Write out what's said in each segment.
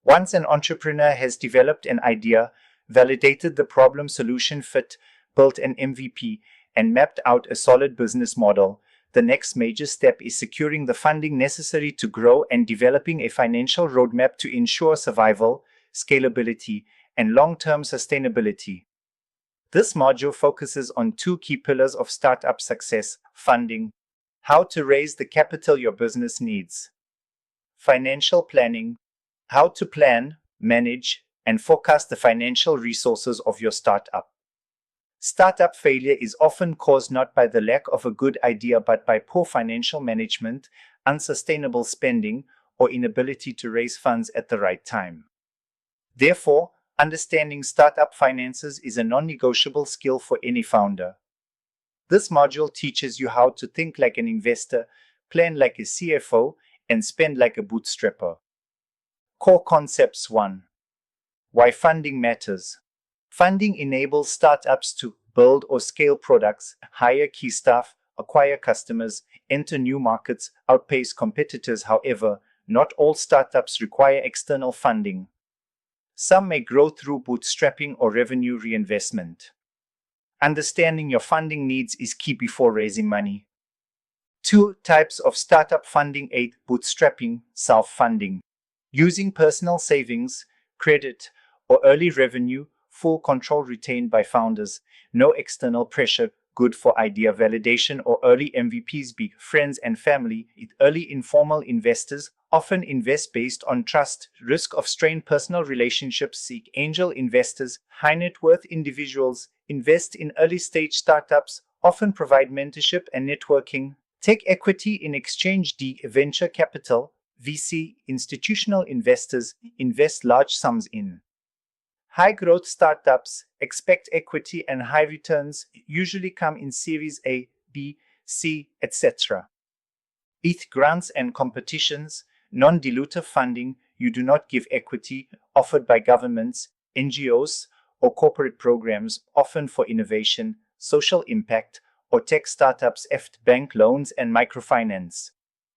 Once an entrepreneur has developed an idea, validated the problem solution fit, built an MVP, and mapped out a solid business model, the next major step is securing the funding necessary to grow and developing a financial roadmap to ensure survival, scalability, and long-term sustainability. This module focuses on two key pillars of startup success: funding, how to raise the capital your business needs; financial planning, how to plan, manage, and forecast the financial resources of your startup. Startup failure is often caused not by the lack of a good idea but by poor financial management, unsustainable spending, or inability to raise funds at the right time. Therefore, understanding startup finances is a non-negotiable skill for any founder. This module teaches you how to think like an investor, plan like a CFO, and spend like a bootstrapper. Core Concepts 1. Why funding matters. Funding enables startups to build or scale products, hire key staff, acquire customers, enter new markets, outpace competitors. However, not all startups require external funding. Some may grow through bootstrapping or revenue reinvestment. Understanding your funding needs is key before raising money. 2 types of startup funding. 8. Bootstrapping, self-funding. Using personal savings, credit, or early revenue, full control retained by founders, no external pressure, good for idea validation or early MVPs. B. Friends and family. Early informal investors often invest based on trust, risk of strained personal relationships. Seek angel investors. High net worth individuals invest in early stage startups, often provide mentorship and networking. Take equity in exchange. D. Venture capital, VC, institutional investors invest large sums in high growth startups, expect equity and high returns, usually come in Series A, B, C, etc. ETH grants and competitions, non-dilutive funding. You do not give equity, offered by governments, NGOs, or corporate programs, often for innovation, social impact, or tech startups. F. Bank loans and microfinance.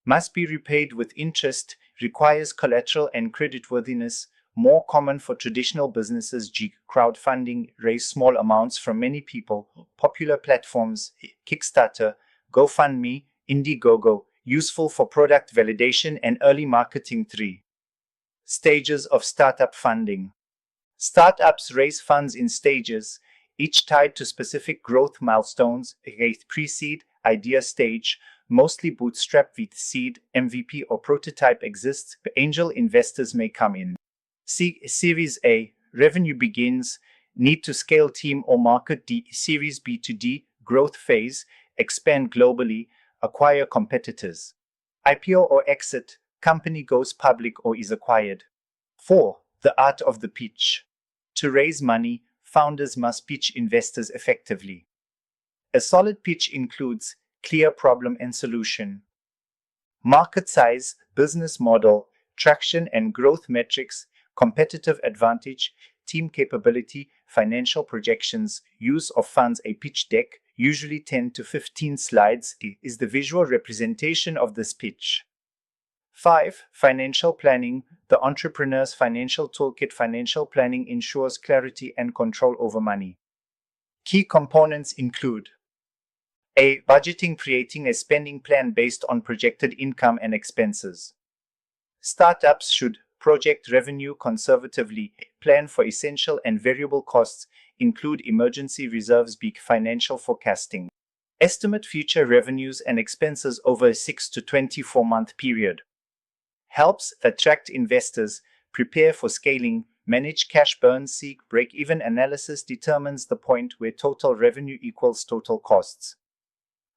Must be repaid with interest, requires collateral and creditworthiness, more common for traditional businesses. G. Crowdfunding, raise small amounts from many people, popular platforms, Kickstarter, GoFundMe, Indiegogo, useful for product validation and early marketing. 3 stages of startup funding. Startups raise funds in stages, each tied to specific growth milestones. Pre-seed, idea stage, mostly bootstrap with seed, MVP or prototype exists, but angel investors may come in. Series A, revenue begins, need to scale team or market. D. Series B to D, growth phase, expand globally, acquire competitors. IPO or exit, company goes public or is acquired. 4. The art of the pitch. To raise money, founders must pitch investors effectively. A solid pitch includes clear problem and solution, market size, business model, traction and growth metrics, competitive advantage, team capability, financial projections, use of funds. A pitch deck, usually 10 to 15 slides, is the visual representation of this pitch. 5. Financial planning, the entrepreneur's financial toolkit. Financial planning ensures clarity and control over money. Key components include: A. Budgeting, creating a spending plan based on projected income and expenses. Startups should project revenue conservatively, plan for essential and variable costs, include emergency reserves. B. Financial forecasting. Estimate future revenues and expenses over a 6 to 24-month period. Helps attract investors, prepare for scaling, manage cash burn. Seek break-even analysis, determines the point where total revenue equals total costs.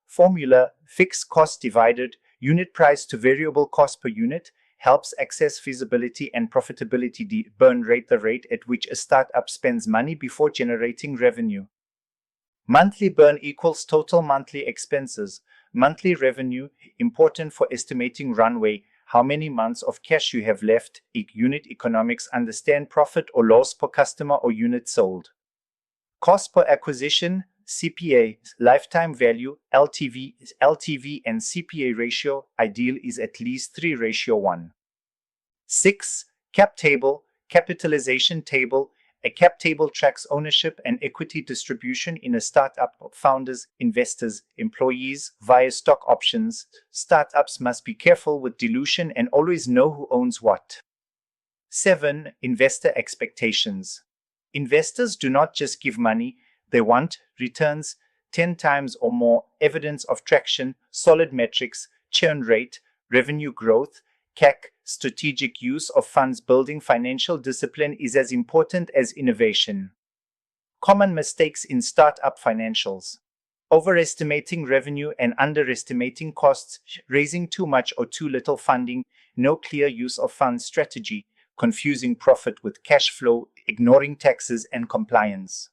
Formula: fixed cost divided unit price to variable cost per unit, helps access feasibility and profitability. D. Burn rate, the rate at which a startup spends money before generating revenue. Monthly burn equals total monthly expenses. Monthly revenue, important for estimating runway, how many months of cash you have left. Unit economics, understand profit or loss per customer or unit sold. Cost per acquisition, CPA, lifetime value, LTV and CPA ratio, ideal is at least 3:1. 6. Cap table, capitalization table. A cap table tracks ownership and equity distribution in a startup of founders, investors, employees via stock options. Startups must be careful with dilution and always know who owns what. 7. Investor expectations. Investors do not just give money, they want returns, 10 times or more, evidence of traction, solid metrics, churn rate, revenue growth, CAC, strategic use of funds. Building financial discipline is as important as innovation. Common mistakes in startup financials: overestimating revenue and underestimating costs, raising too much or too little funding, no clear use of funds strategy, confusing profit with cash flow, ignoring taxes and compliance.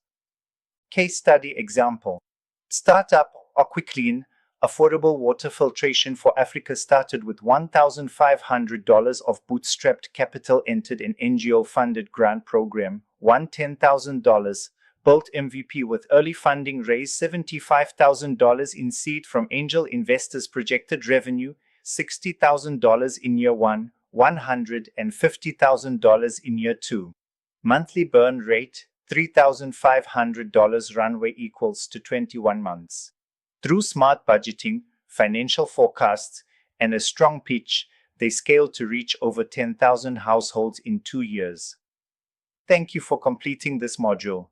Case study example. Startup Aquiclean, affordable water filtration for Africa, started with $1,500 of bootstrapped capital, entered an NGO-funded grant program, won $10,000, built MVP with early funding, raised $75,000 in seed from angel investors, projected revenue $60,000 in year 1, $150,000 in year 2. Monthly burn rate $3,500, runway equals to 21 months. Through smart budgeting, financial forecasts, and a strong pitch, they scaled to reach over 10,000 households in 2 years. Thank you for completing this module.